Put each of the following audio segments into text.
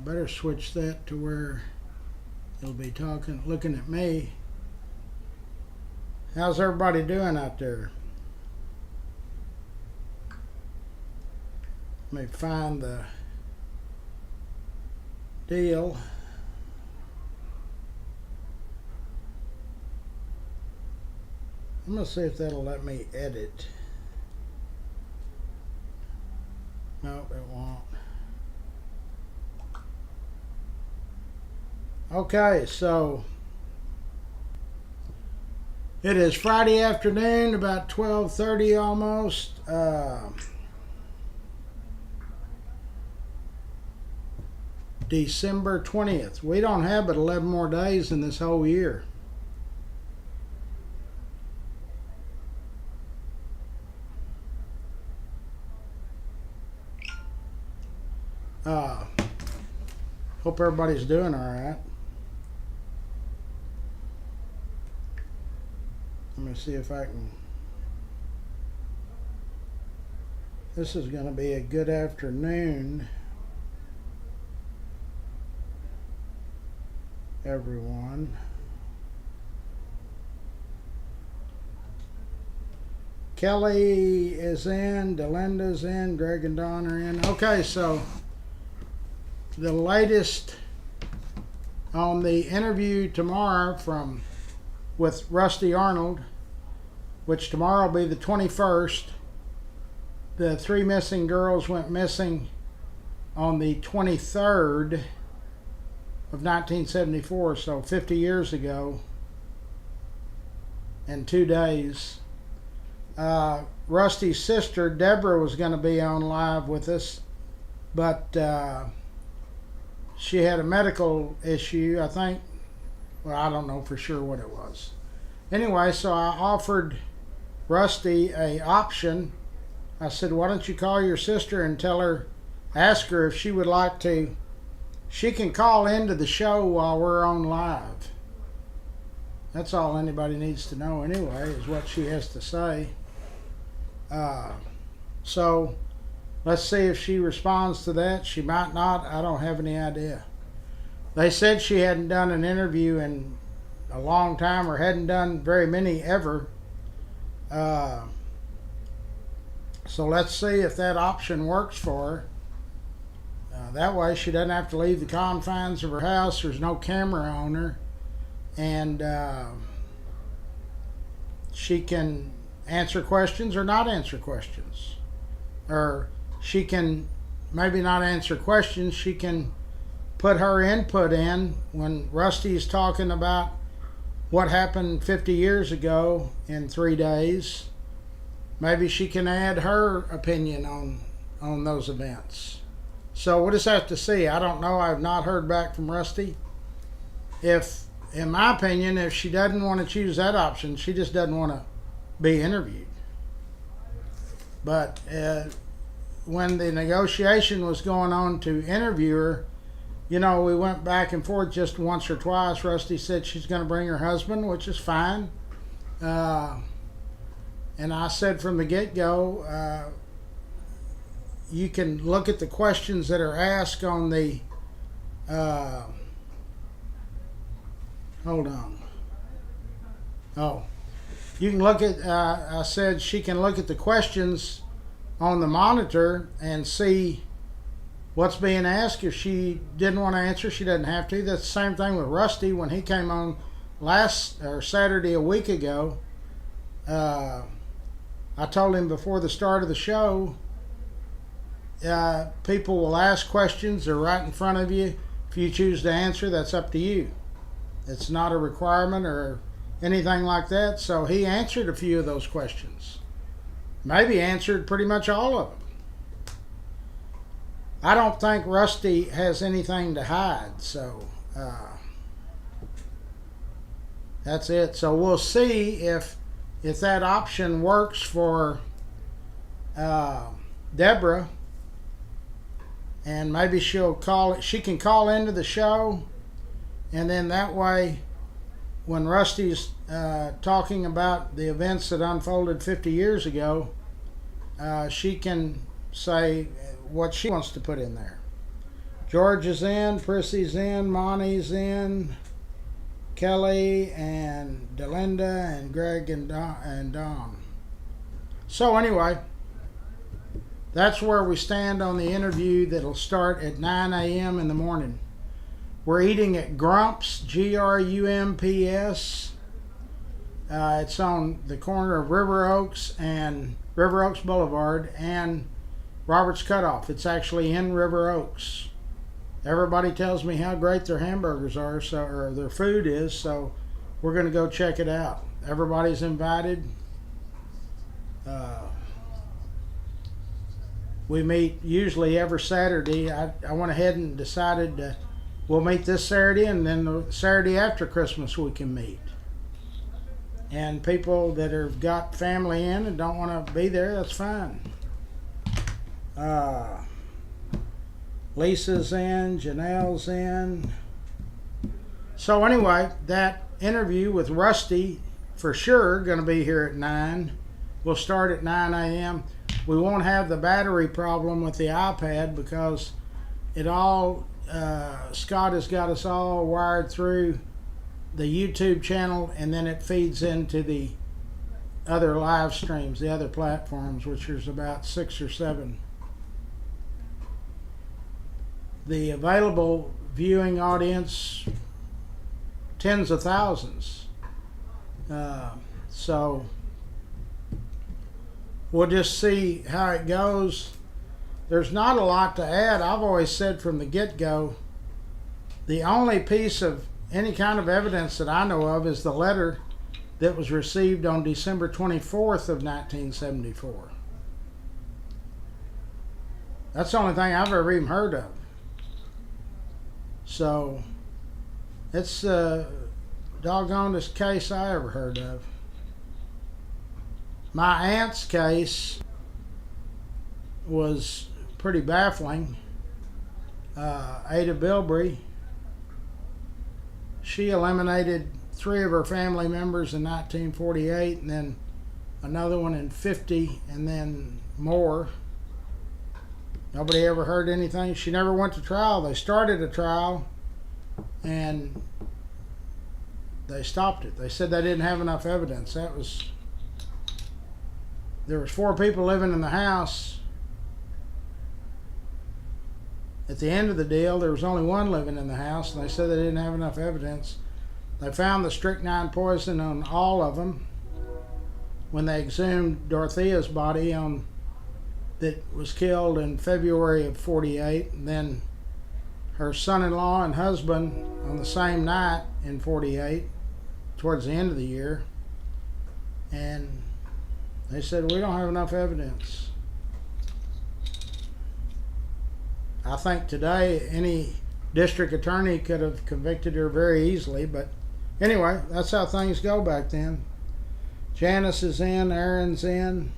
better switch that to where it'll be looking at me. How's everybody doing out there? Let me find the deal. I'm going to see if that'll let me edit. Nope, it won't. Okay, so it is Friday afternoon, about 12:30 almost. December 20th. We don't have but 11 more days in this whole year. Hope everybody's doing all right. Let me see if I can. This is going to be a good afternoon, everyone. Kelly is in, Delinda's in, Greg and Don are in. Okay, so the latest on the interview tomorrow with Rusty Arnold, which tomorrow will be the 21st. The 3 missing girls went missing on the 23rd of 1974, so 50 years ago and 2 days. Rusty's sister, Deborah, was going to be on live with us, but she had a medical issue, I think. Well, I don't know for sure what it was. Anyway, so I offered Rusty a option. I said, why don't you call your sister and ask her if she would like to. She can call into the show while we're on live. That's all anybody needs to know anyway, is what she has to say. So let's see if she responds to that. She might not. I don't have any idea. They said she hadn't done an interview in a long time, or hadn't done very many ever. So let's see if that option works for her. That way she doesn't have to leave the confines of her house. There's no camera on her. And she can answer questions or not answer questions. Or she can maybe not answer questions. She can put her input in when Rusty's talking about what happened 50 years ago in 3 days. Maybe she can add her opinion on those events. So we'll just have to see. I don't know. I've not heard back from Rusty. In my opinion, if she doesn't want to choose that option, she just doesn't want to be interviewed. But when the negotiation was going on to interview her, we went back and forth just once or twice. Rusty said she's going to bring her husband, which is fine. And I said from the get-go, you can look at the questions that are asked on the... hold on. Oh. You can look at... I said she can look at the questions on the monitor and see what's being asked. If she didn't want to answer, she doesn't have to. That's the same thing with Rusty when he came on Saturday a week ago. I told him before the start of the show, people will ask questions. They're right in front of you. If you choose to answer, that's up to you. It's not a requirement or anything like that. So he answered a few of those questions. Maybe answered pretty much all of them. I don't think Rusty has anything to hide, so that's it. So we'll see if that option works for Deborah, and maybe she can call into the show, and then that way when Rusty's talking about the events that unfolded 50 years ago, she can say what she wants to put in there. George is in, Prissy's in, Monty's in, Kelly and Delinda and Greg and Don. So anyway, that's where we stand on the interview that'll start at 9 a.m. in the morning. We're eating at Grumps, Grumps. It's on the corner of River Oaks Boulevard and Roberts Cutoff. It's actually in River Oaks. Everybody tells me how great their hamburgers are, or their food is, so we're going to go check it out. Everybody's invited. We meet usually every Saturday. I went ahead and decided we'll meet this Saturday, and then the Saturday after Christmas we can meet. And people that have got family in and don't want to be there, that's fine. Lisa's in, Janelle's in. So anyway, that interview with Rusty for sure going to be here at 9. We'll start at 9 a.m. We won't have the battery problem with the iPad because it all, Scott has got us all wired through the YouTube channel, and then it feeds into the other live streams, the other platforms, which is about 6 or 7. The available viewing audience, tens of thousands. So we'll just see how it goes. There's not a lot to add. I've always said from the get-go, the only piece of any kind of evidence that I know of is the letter that was received on December 24th of 1974. That's the only thing I've ever even heard of. So it's the doggonest case I ever heard of. My aunt's case was pretty baffling. Ada Bilbrey, she eliminated 3 of her family members in 1948, and then another one in 50, and then more. Nobody ever heard anything. She never went to trial. They started a trial and they stopped it. They said they didn't have enough evidence. There was 4 people living in the house. At the end of the deal, there was only 1 living in the house, and they said they didn't have enough evidence. They found the strychnine poison on all of them when they exhumed Dorothea's body that was killed in February of 48, and then her son-in-law and husband on the same night in 48, towards the end of the year. And they said, we don't have enough evidence. I think today any district attorney could have convicted her very easily, but anyway, that's how things go back then. Janice is in, Aaron's in,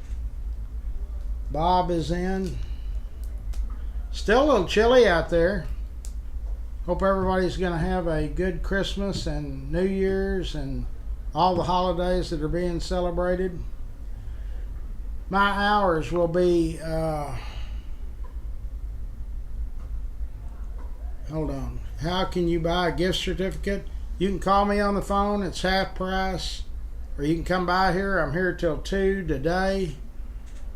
Bob is in. Still a little chilly out there. Hope everybody's going to have a good Christmas and New Year's and all the holidays that are being celebrated. My hours will be, hold on. How can you buy a gift certificate? You can call me on the phone. It's half price. Or you can come by here. I'm here till 2 today.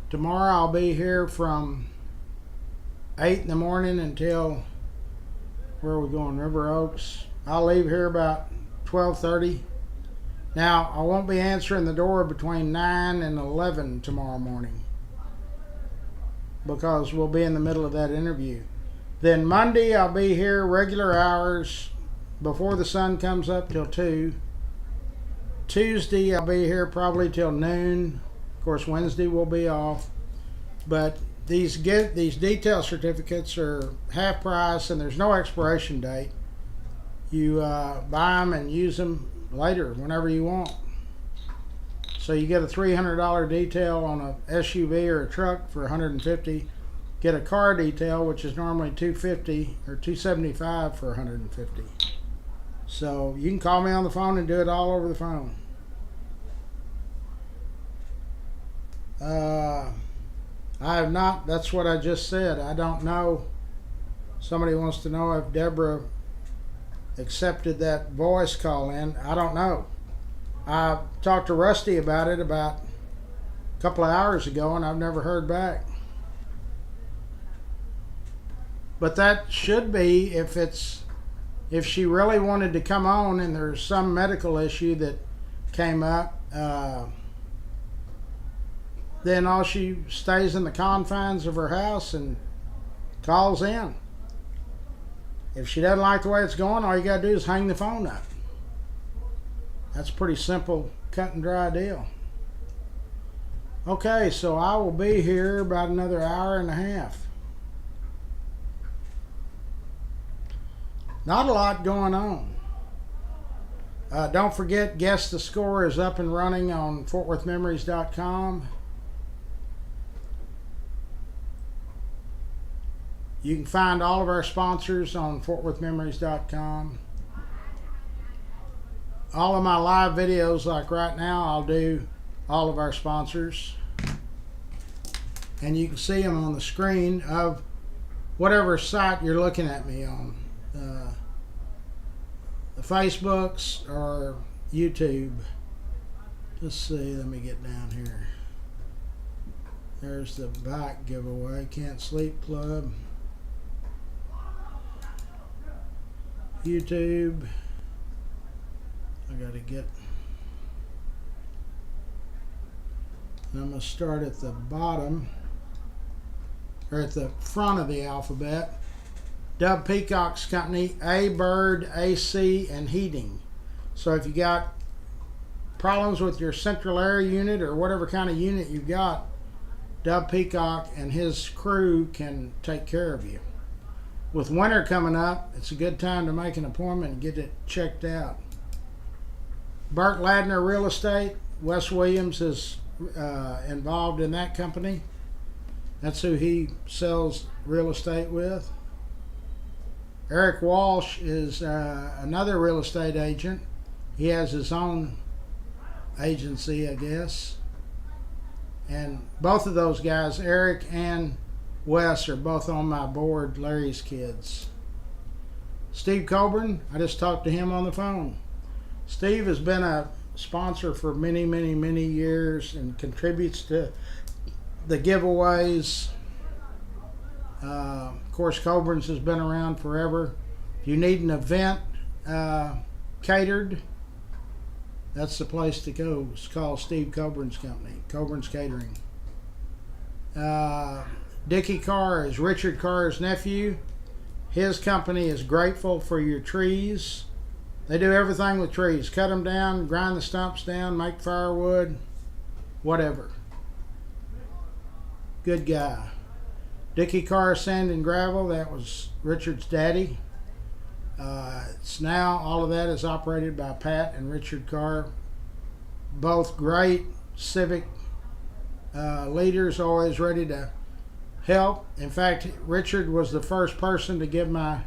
Tomorrow I'll be here from 8 in the morning until, where are we going, River Oaks. I'll leave here about 12:30. Now, I won't be answering the door between 9 and 11 tomorrow morning because we'll be in the middle of that interview. Then Monday I'll be here regular hours before the sun comes up till 2. Tuesday I'll be here probably till noon. Of course, Wednesday will be off. But these detail certificates are half price and there's no expiration date. You buy them and use them later whenever you want. So you get a $300 detail on a SUV or a truck for $150. Get a car detail, which is normally $250 or $275 for $150. So you can call me on the phone and do it all over the phone. I have not, that's what I just said. I don't know Somebody wants to know if Deborah accepted that voice call in. I don't know. I talked to Rusty about it about a couple of hours ago, and I've never heard back. But that should be if she really wanted to come on and there's some medical issue that came up, then all she stays in the confines of her house and calls in. If she doesn't like the way it's going, all you got to do is hang the phone up. That's a pretty simple, cut and dry deal. Okay, so I will be here about another hour and a half. Not a lot going on. Don't forget, Guess the Score is up and running on FortWorthMemories.com. You can find all of our sponsors on FortWorthMemories.com. All of my live videos, like right now, I'll do all of our sponsors. And you can see them on the screen of whatever site you're looking at me on. The Facebooks or YouTube. Let's see, let me get down here. There's the bike giveaway, Can't Sleep Club. YouTube. I gotta get, and I'm gonna start at the bottom, or at the front of the alphabet. Dub Peacock's company, A Bird AC and Heating. So if you got problems with your central air unit or whatever kind of unit you've got, Dub Peacock and his crew can take care of you. With winter coming up, it's a good time to make an appointment and get it checked out. Burt Ladner Real Estate, Wes Williams is involved in that company. That's who he sells real estate with. Eric Walsh is another real estate agent. He has his own agency, I guess. And both of those guys, Eric and Wes, are both on my board, Larry's Kids. Steve Coburn, I just talked to him on the phone. Steve has been a sponsor for many, many, many years and contributes to the giveaways. Of course, Coburn's has been around forever. If you need an event catered, that's the place to go. It's called Steve Coburn's company, Coburn's Catering. Dickie Carr is Richard Carr's nephew. His company is Grateful for Your Trees. They do everything with trees. Cut them down, grind the stumps down, make firewood, whatever. Good guy. Dickie Carr Sand and Gravel, that was Richard's daddy. It's now, all of that is operated by Pat and Richard Carr. Both great civic leaders, always ready to help. In fact, Richard was the first person to give my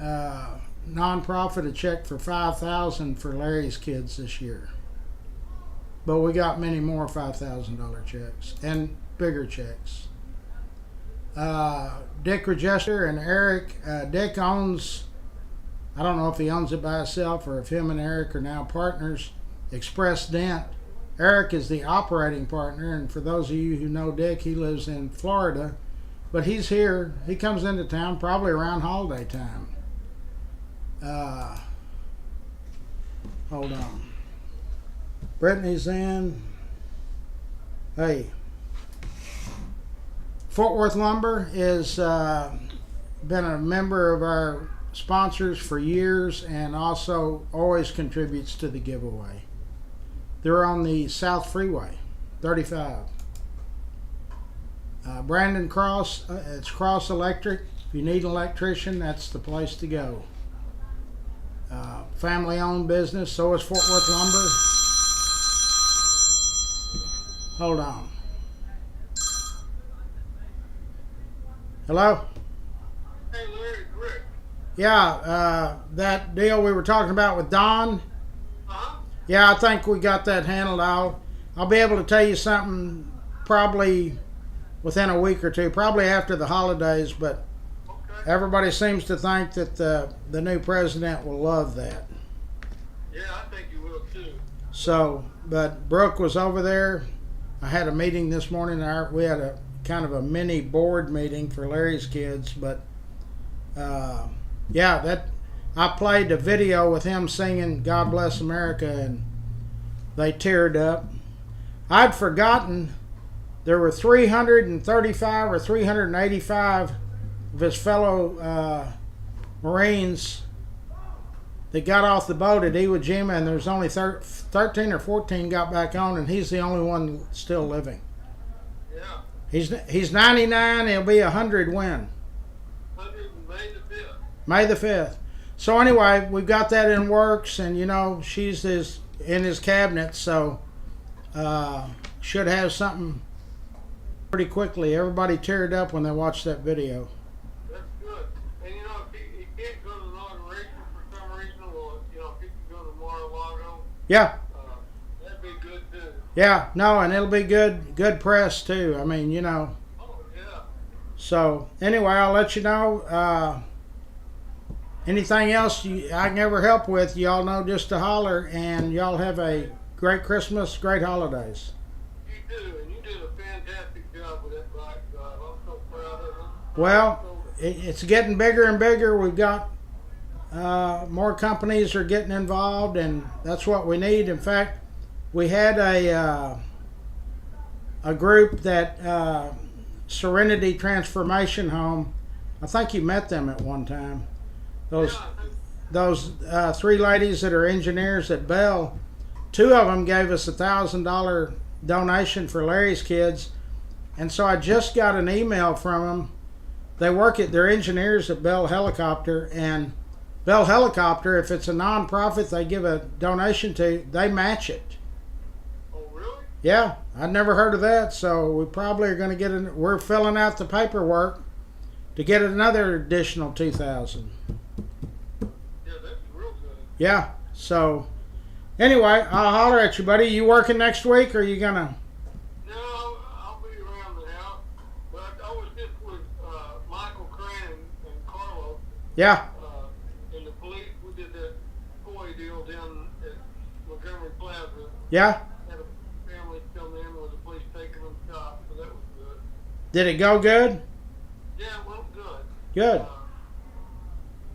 nonprofit a check for $5,000 for Larry's Kids this year. But we got many more $5,000 checks and bigger checks. Dick Regester and Eric. Dick owns, I don't know if he owns it by himself or if him and Eric are now partners, Express Dent. Eric is the operating partner, and for those of you who know Dick, he lives in Florida, but he's here. He comes into town probably around holiday time. Hold on. Brittany's in. Hey. Fort Worth Lumber is been a member of our sponsors for years and also always contributes to the giveaway. They're on the South Freeway, 35. Brandon Cross, it's Cross Electric. If you need an electrician, that's the place to go. Family-owned business, so is Fort Worth Lumber. Hold on. Hello? Hey, Larry, Rick. Yeah, that deal we were talking about with Don. Uh-huh. Yeah, I think we got that handled. I'll be able to tell you something probably within a week or two, probably after the holidays, but Okay. everybody seems to think that the new president will love that. Yeah, I think you will too. So, but Brooke was over there. I had a meeting this morning. We had a kind of a mini board meeting for Larry's kids, but yeah, that I played a video with him singing "God Bless America," and they teared up. I'd forgotten there were 335 or 385 of his fellow Marines that got off the boat at Iwo Jima, and there's only 13 or 14 got back on, and he's the only one still living. Yeah. He's 99. He'll be 100 when? 100 May the 5th. May the 5th. So anyway, we've got that in works, and you know she's in his cabinet, so should have something pretty quickly. Everybody teared up when they watched that video. That's good. And you know, if he can't go to the inauguration for some reason, or you know, if he can go to Mar-a-Lago, Yeah, that'd be good too. yeah, no, and it'll be good press too. I mean, you know. Oh yeah. So anyway, I'll let you know. Anything else I can ever help with, y'all know just to holler, and y'all have a great Christmas, great holidays. You do, and you did a fantastic job with that black job. I'm so proud of it. Well, it's getting bigger and bigger. We've got more companies are getting involved, and that's what we need. In fact, we had a group that Serenity Transformation Home. I think you met them at one time. Those three ladies that are engineers at Bell, two of them gave us $1,000 donation for Larry's kids, and so I just got an email from them. They're engineers at Bell Helicopter, and Bell Helicopter, if it's a non-profit they give a donation to, they match it. Oh really? Yeah, I'd never heard of that, so we probably are going to get we're filling out the paperwork to get another additional $2,000. Yeah, that's real good. Yeah, so anyway, I'll holler at you, buddy. You working next week, or are you gonna? No, I'll be around the house. But I was just with Michael Crane and Carlos Yeah, and the police. We did that toy deal down at Montgomery Plaza. yeah. Had a family come in with the police taking them shots, so that was good. Did it go good? Yeah, it went good. Good.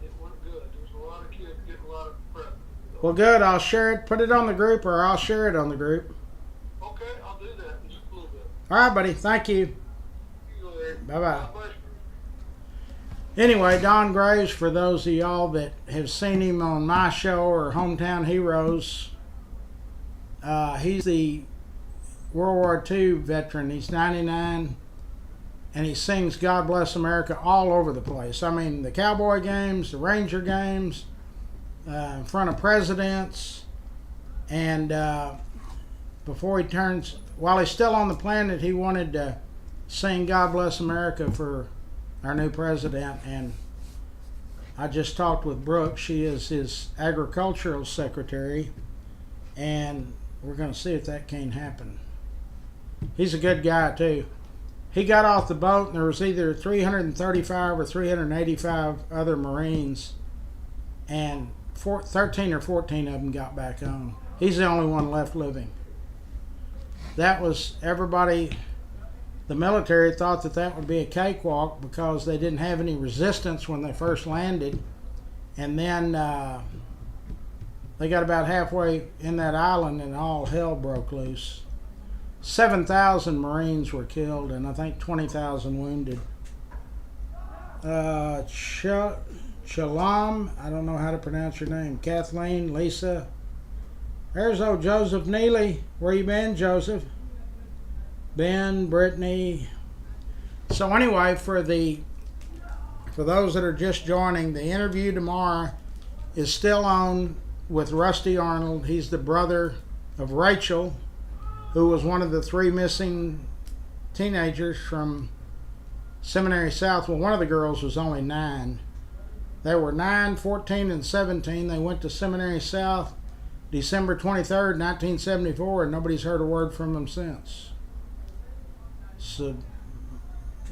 It went good. There's a lot of kids getting a lot of press. Well, good. I'll share it. Put it on the group, or I'll share it on the group. Okay, I'll do that in just a little bit. All right, buddy. Thank you. You go there. Bye-bye. God bless you. Anyway, Don Graves, for those of y'all that have seen him on my show or Hometown Heroes, he's the World War II veteran. He's 99, and he sings "God Bless America" all over the place. I mean, the Cowboy games, the Ranger games, in front of presidents, and while he's still on the planet, he wanted to sing "God Bless America" for our new president. And I just talked with Brooke. She is his agricultural secretary, and we're going to see if that can happen. He's a good guy too. He got off the boat, and there was either 335 or 385 other Marines, and 13 or 14 of them got back on. He's the only one left living. That was everybody. The military thought that would be a cakewalk because they didn't have any resistance when they first landed, and then they got about halfway in that island and all hell broke loose. 7,000 Marines were killed, and I think 20,000 wounded. Shalom, I don't know how to pronounce your name. Kathleen, Lisa. There's old Joseph Neely. Where you been, Joseph? Ben, Brittany. So anyway, for those that are just joining, the interview tomorrow is still on with Rusty Arnold. He's the brother of Rachel, who was one of the 3 missing teenagers from Seminary South. Well, one of the girls was only 9. They were 9, 14, and 17. They went to Seminary South December 23rd, 1974, and nobody's heard a word from them since. It's the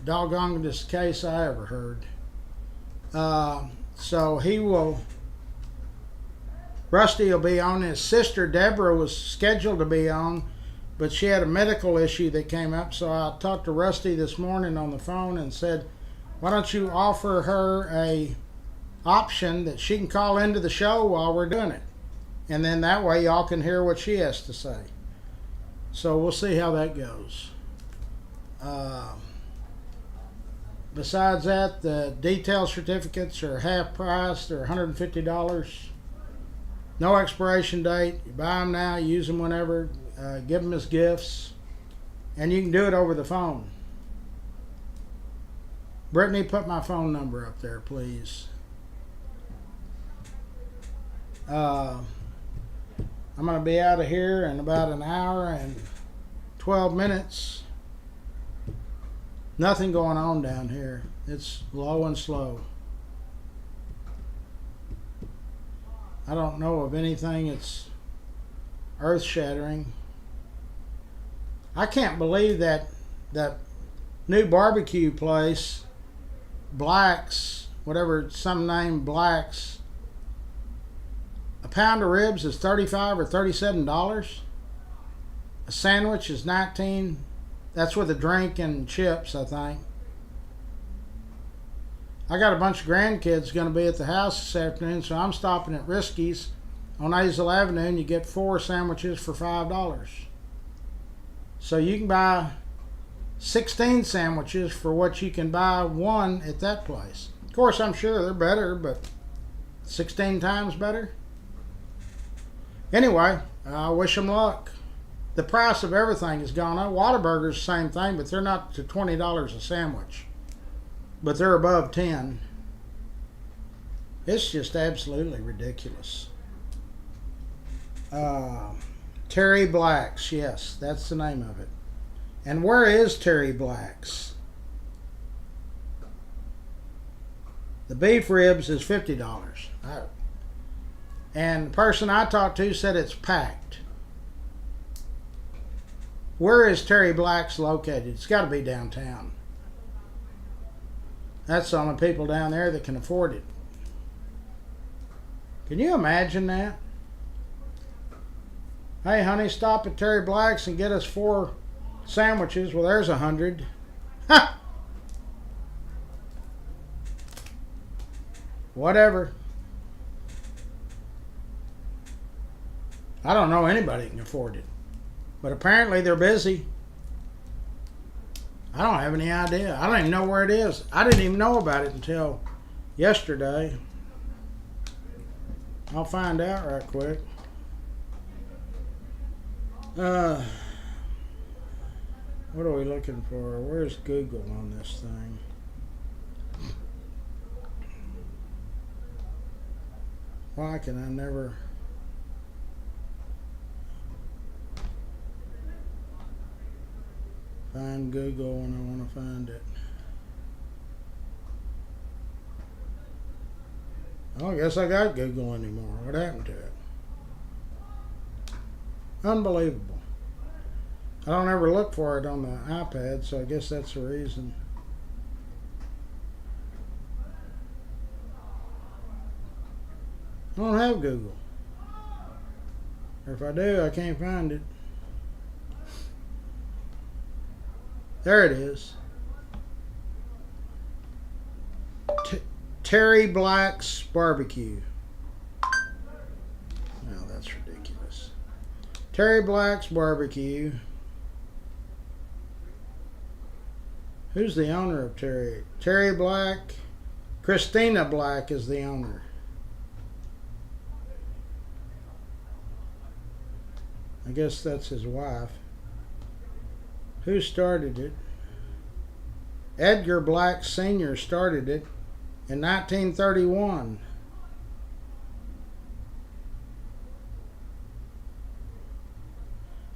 doggonest case I ever heard. So Rusty will be on. His sister Deborah was scheduled to be on, but she had a medical issue that came up. So I talked to Rusty this morning on the phone and said, why don't you offer her a option that she can call into the show while we're doing it? And then that way y'all can hear what she has to say. So we'll see how that goes. Besides that, the detail certificates are half price. They're $150. No expiration date. You buy them now, use them whenever, give them as gifts, and you can do it over the phone. Brittany, put my phone number up there, please. I'm going to be out of here in about an hour and 12 minutes. Nothing going on down here. It's low and slow. I don't know of anything that's earth-shattering. I can't believe that new barbecue place, Black's, whatever, some name Black's, a pound of ribs is $35 or $37. A sandwich is $19. That's with a drink and chips, I think. I got a bunch of grandkids going to be at the house this afternoon, so I'm stopping at Risky's on Azle Avenue, and you get 4 sandwiches for $5. So you can buy 16 sandwiches for what you can buy one at that place. Of course, I'm sure they're better, but 16 times better? Anyway, I wish them luck. The price of everything has gone up. Whataburger's the same thing, but they're not to $20 a sandwich. But they're above 10. It's just absolutely ridiculous. Terry Black's, yes, that's the name of it. And where is Terry Black's? The beef ribs is $50. And the person I talked to said it's packed. Where is Terry Black's located? It's got to be downtown. That's the only people down there that can afford it. Can you imagine that? Hey, honey, stop at Terry Black's and get us 4 sandwiches. Well, there's 100. Ha! Whatever. I don't know anybody that can afford it. But apparently they're busy. I don't have any idea. I don't even know where it is. I didn't even know about it until yesterday. I'll find out right quick. What are we looking for? Where's Google on this thing? Why can I never... find Google when I want to find it? Oh, I guess I got Google anymore. What happened to it? Unbelievable. I don't ever look for it on the iPad, so I guess that's the reason. I don't have Google. Or if I do, I can't find it. There it is. Terry Black's Barbecue. No, that's ridiculous. Terry Black's Barbecue. Who's the owner of Terry? Terry Black. Christina Black is the owner. I guess that's his wife. Who started it? Edgar Black Sr. started it in 1931.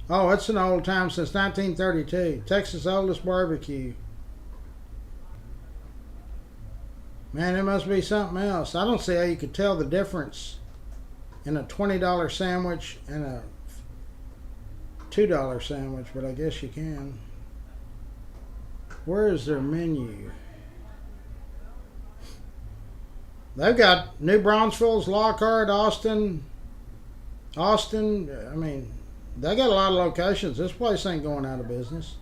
Oh, it's an old time, since 1932. Texas' oldest barbecue. Man, it must be something else. I don't see how you could tell the difference in a $20 sandwich and a $2 sandwich, but I guess you can. Where is their menu? They've got New Braunfels, Lockhart, Austin. I mean, they got a lot of locations. This place ain't going out of business.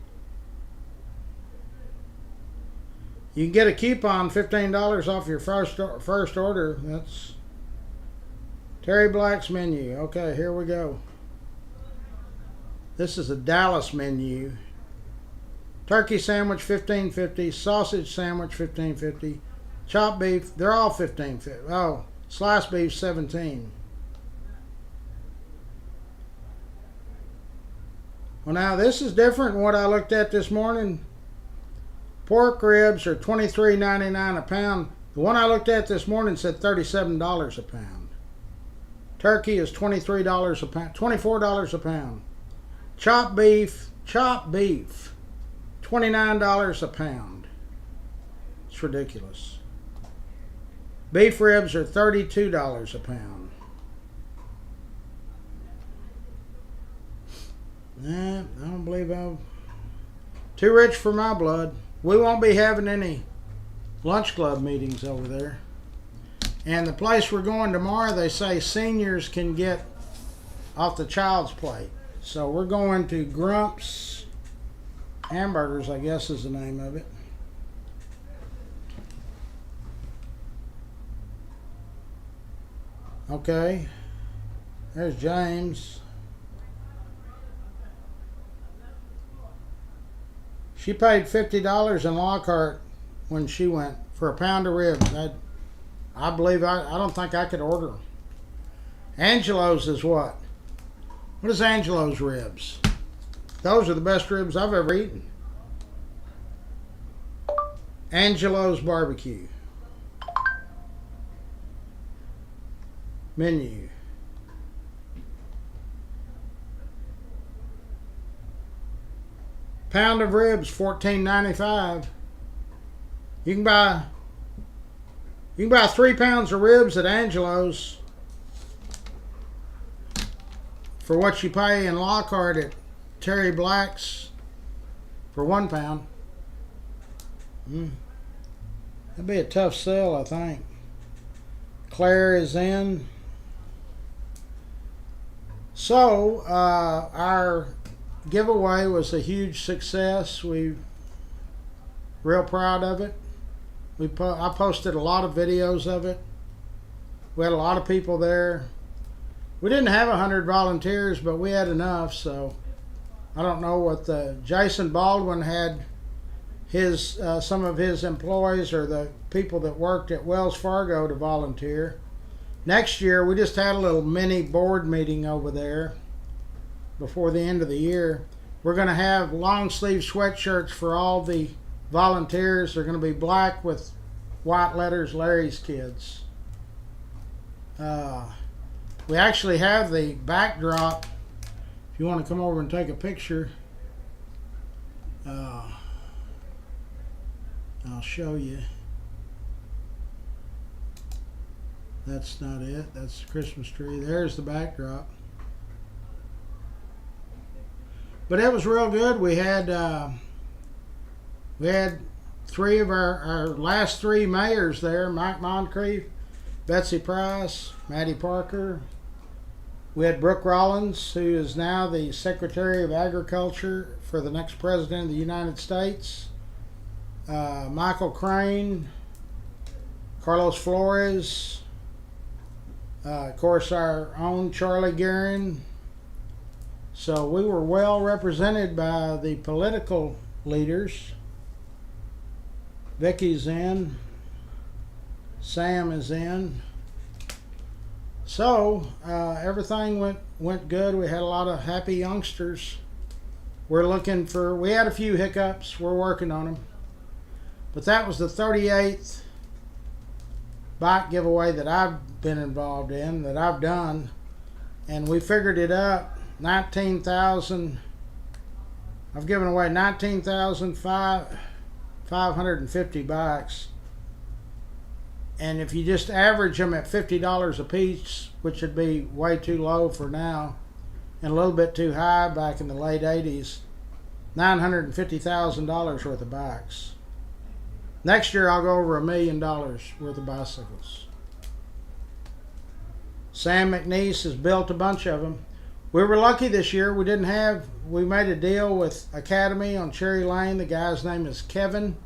You can get a coupon, $15 off your first order. That's Terry Black's menu. Okay, here we go. This is a Dallas menu. Turkey sandwich $15.50, sausage sandwich $15.50, chopped beef, they're all $15.50. Oh, sliced beef $17. Well, now this is different than what I looked at this morning. Pork ribs are $23.99 a pound. The one I looked at this morning said $37 a pound. Turkey is $23 a pound, $24 a pound. Chopped beef, $29 a pound. It's ridiculous. Beef ribs are $32 a pound. Nah, I don't believe I'm too rich for my blood. We won't be having any lunch club meetings over there. And the place we're going tomorrow, they say seniors can get off the child's plate. So we're going to Grump's Hamburgers, I guess is the name of it. Okay. There's James. She paid $50 in Lockhart when she went for a pound of ribs. I believe I don't think I could order them. Angelo's is what? What is Angelo's ribs? Those are the best ribs I've ever eaten. Angelo's Barbecue. Menu. Pound of ribs, $14.95. You can buy 3 pounds of ribs at Angelo's for what you pay in Lockhart at Terry Black's for 1 pound. That'd be a tough sell, I think. Claire is in. So, our giveaway was a huge success. We're real proud of it. I posted a lot of videos of it. We had a lot of people there. We didn't have 100 volunteers, but we had enough. So I don't know what Jason Baldwin had his some of his employees or the people that worked at Wells Fargo to volunteer. Next year, we just had a little mini board meeting over there before the end of the year. We're going to have long sleeve sweatshirts for all the volunteers. They're going to be black with white letters, Larry's Kids. We actually have the backdrop. If you want to come over and take a picture, I'll show you. That's not it. That's the Christmas tree. There's the backdrop. But it was real good. We had 3 of our last 3 mayors there: Mike Moncrief, Betsy Price, Maddie Parker. We had Brooke Rollins, who is now the Secretary of Agriculture for the next President of the United States. Michael Crane, Carlos Flores, of course our own Charlie Guerin. So we were well represented by the political leaders. Vicky's in. Sam is in. So everything went good. We had a lot of happy youngsters. We had a few hiccups. We're working on them. But that was the 38th bike giveaway that I've been involved in, that I've done. And we figured it up. 19,000. I've given away 19,550 bikes. And if you just average them at $50 a piece, which would be way too low for now, and a little bit too high back in the late 80s, $950,000 worth of bikes. Next year I'll go over $1 million worth of bicycles. Sam McNeese has built a bunch of them. We were lucky this year. We made a deal with Academy on Cherry Lane. The guy's name is Kevin.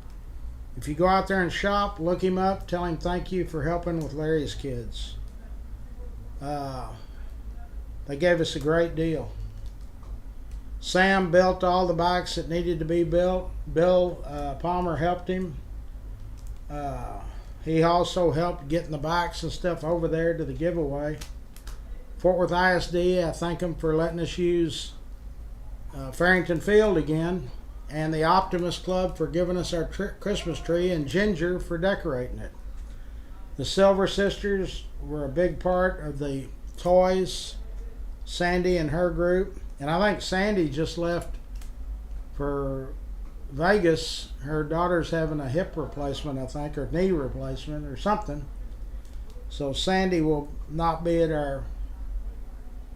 If you go out there and shop, look him up. Tell him thank you for helping with Larry's kids. They gave us a great deal. Sam built all the bikes that needed to be built. Bill Palmer helped him. He also helped getting the bikes and stuff over there to the giveaway. Fort Worth ISD, I thank them for letting us use Farrington Field again, and the Optimist Club for giving us our Christmas tree, and Ginger for decorating it. The Silver Sisters were a big part of the toys, Sandy and her group, and I think Sandy just left for Vegas. Her daughter's having a hip replacement, I think, or knee replacement or something. So Sandy will not be at our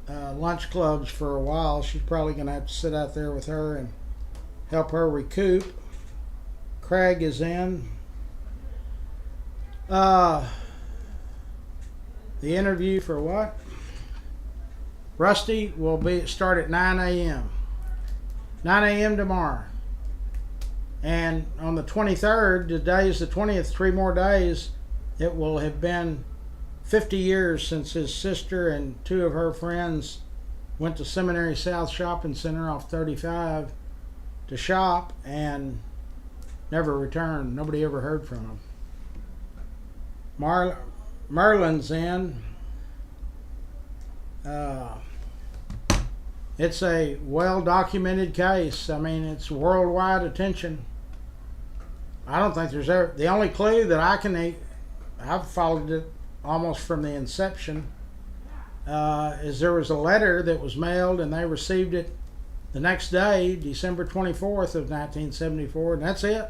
lunch clubs for a while. She's probably going to have to sit out there with her and help her recoup. Craig is in. The interview for what? Rusty will start at 9 a.m. 9 a.m. tomorrow. And on the 23rd, today is the 20th, 3 more days, it will have been 50 years since his sister and 2 of her friends went to Seminary South Shopping Center off 35 to shop and never returned. Nobody ever heard from him. Merlin's in. It's a well-documented case. I mean, it's worldwide attention. I don't think there's ever... The only clue that I've followed it almost from the inception, is there was a letter that was mailed and they received it the next day, December 24th of 1974, and that's it.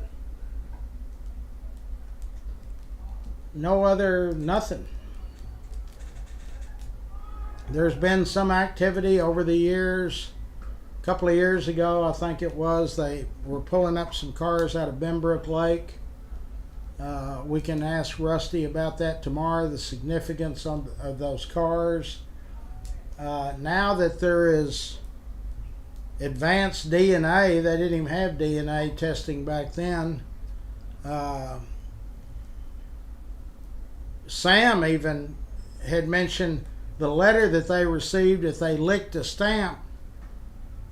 No other, nothing. There's been some activity over the years. A couple of years ago, I think it was, they were pulling up some cars out of Benbrook Lake. We can ask Rusty about that tomorrow, the significance of those cars. Now that there is advanced DNA, they didn't even have DNA testing back then. Sam even had mentioned the letter that they received, if they licked a stamp,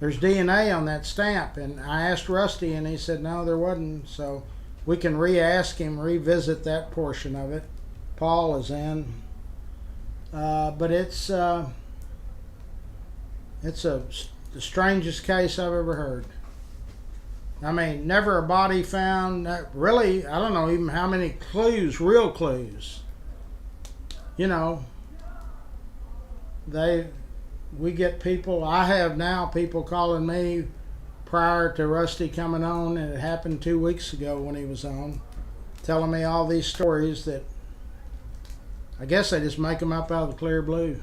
there's DNA on that stamp. And I asked Rusty and he said no, there wasn't. So we can revisit that portion of it. Paul is in. But it's the strangest case I've ever heard. I mean, never a body found. Really, I don't know even how many clues, real clues. You know, we get people, I have now people calling me prior to Rusty coming on, and it happened 2 weeks ago when he was on, telling me all these stories that I guess they just make them up out of the clear blue.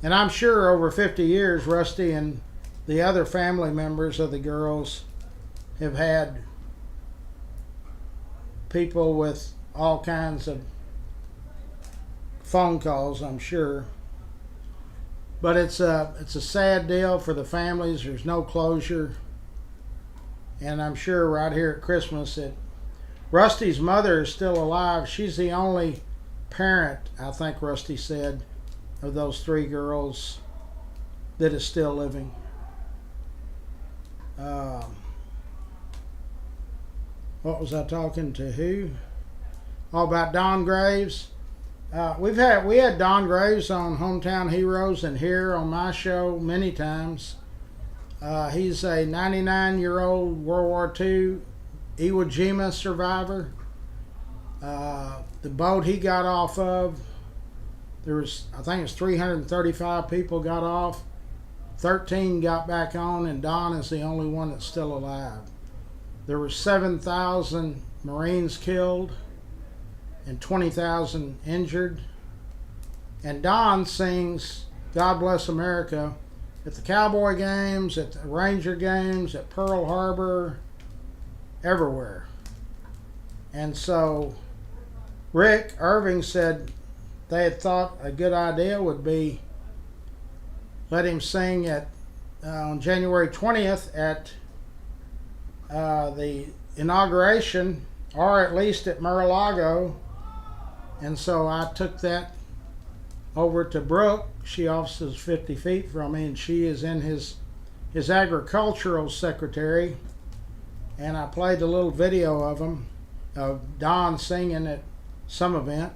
And I'm sure over 50 years, Rusty and the other family members of the girls have had people with all kinds of phone calls, I'm sure. But it's a sad deal for the families. There's no closure. And I'm sure right here at Christmas that Rusty's mother is still alive. She's the only parent, I think Rusty said, of those 3 girls that is still living. What was I talking to who? Oh, about Don Graves. We had Don Graves on Hometown Heroes and here on my show many times. He's a 99-year-old World War II Iwo Jima survivor. The boat he got off of, I think it was 335 people got off. 13 got back on, and Don is the only one that's still alive. There were 7,000 Marines killed and 20,000 injured. And Don sings God Bless America at the Cowboy games, at the Ranger games, at Pearl Harbor, everywhere. And so Rick Irving said, they had thought a good idea would be let him sing at on January 20th at the inauguration, or at least at Mar-a-Lago. And so I took that over to Brooke. She offices 50 feet from me, and she is in his agricultural secretary. And I played a little video of him, of Don singing at some event.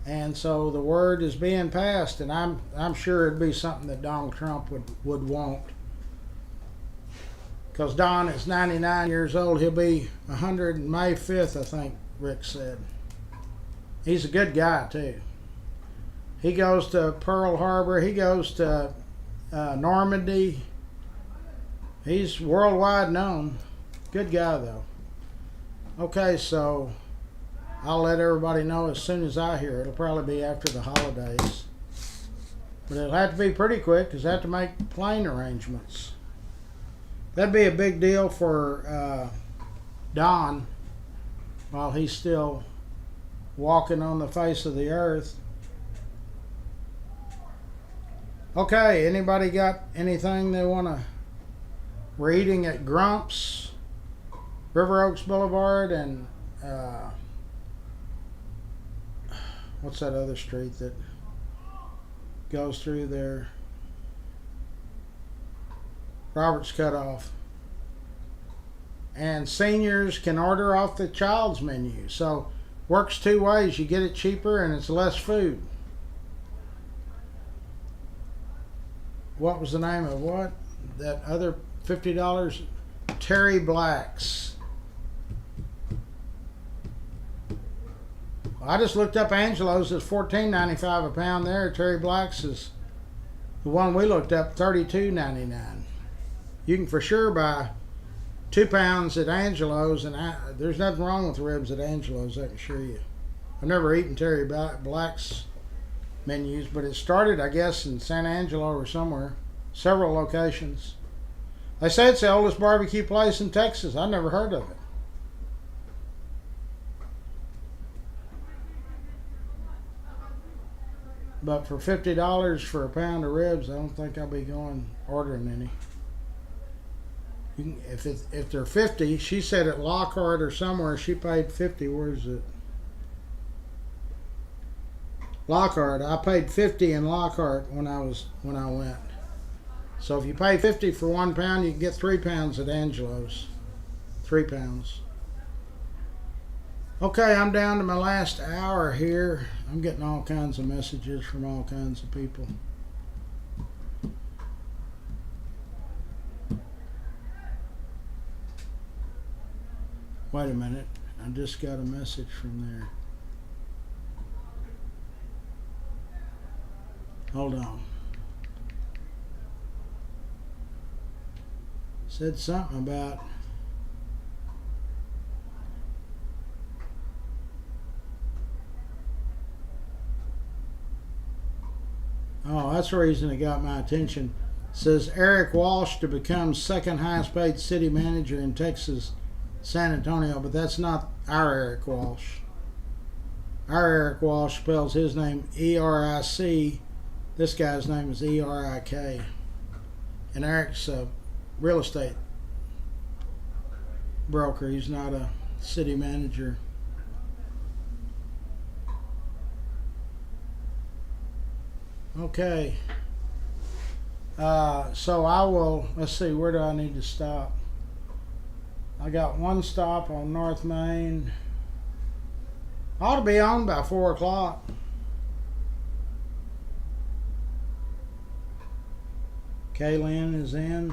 And so the word is being passed, and I'm sure it'd be something that Donald Trump would want. Because Don is 99 years old. He'll be 100 on May 5th, I think Rick said. He's a good guy, too. He goes to Pearl Harbor. He goes to Normandy. He's worldwide known. Good guy, though. Okay, so I'll let everybody know as soon as I hear. It'll probably be after the holidays. But it'll have to be pretty quick because I have to make plane arrangements. That'd be a big deal for Don while he's still walking on the face of the earth. Okay, anybody got anything they want to... We're eating at Grump's, River Oaks Boulevard, and what's that other street that goes through there? Roberts Cutoff. And seniors can order off the child's menu. So works two ways. You get it cheaper and it's less food. What was the name of what? That other $50? Terry Black's. I just looked up Angelo's. It's $14.95 a pound there. Terry Black's is the one we looked up, $32.99. You can for sure buy 2 pounds at Angelo's, and there's nothing wrong with ribs at Angelo's, I can assure you. I've never eaten Terry Black's menus, but it started, I guess, in San Angelo or somewhere. Several locations. They say it's the oldest barbecue place in Texas. I never heard of it. But for $50 for a pound of ribs, I don't think I'll be ordering any. If they're 50, she said at Lockhart or somewhere she paid 50. Where's it? Lockhart. I paid 50 in Lockhart when I went. So if you pay 50 for 1 pound, you can get 3 pounds at Angelo's. 3 pounds. Okay, I'm down to my last hour here. I'm getting all kinds of messages from all kinds of people. Wait a minute. I just got a message from there. Hold on. Said something about... Oh, that's the reason it got my attention. It says Eric Walsh to become second highest paid city manager in Texas, San Antonio, but that's not our Eric Walsh. Our Eric Walsh spells his name E-R-I-C. This guy's name is E-R-I-K. And Eric's a real estate broker. He's not a city manager. Okay. So I will, let's see, where do I need to stop? I got one stop on North Main. Ought to be on by 4 o'clock. Kaylin is in.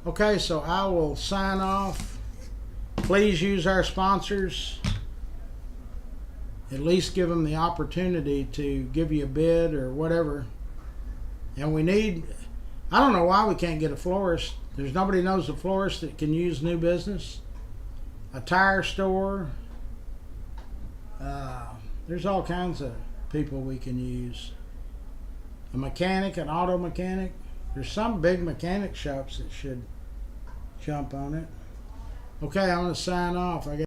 Okay, so I will sign off. Please use our sponsors. At least give them the opportunity to give you a bid or whatever. And we need, I don't know why we can't get a florist. There's nobody knows a florist that can use new business. A tire store. There's all kinds of people we can use. A mechanic, an auto mechanic. There's some big mechanic shops that should jump on it. Okay, I'm going to sign off.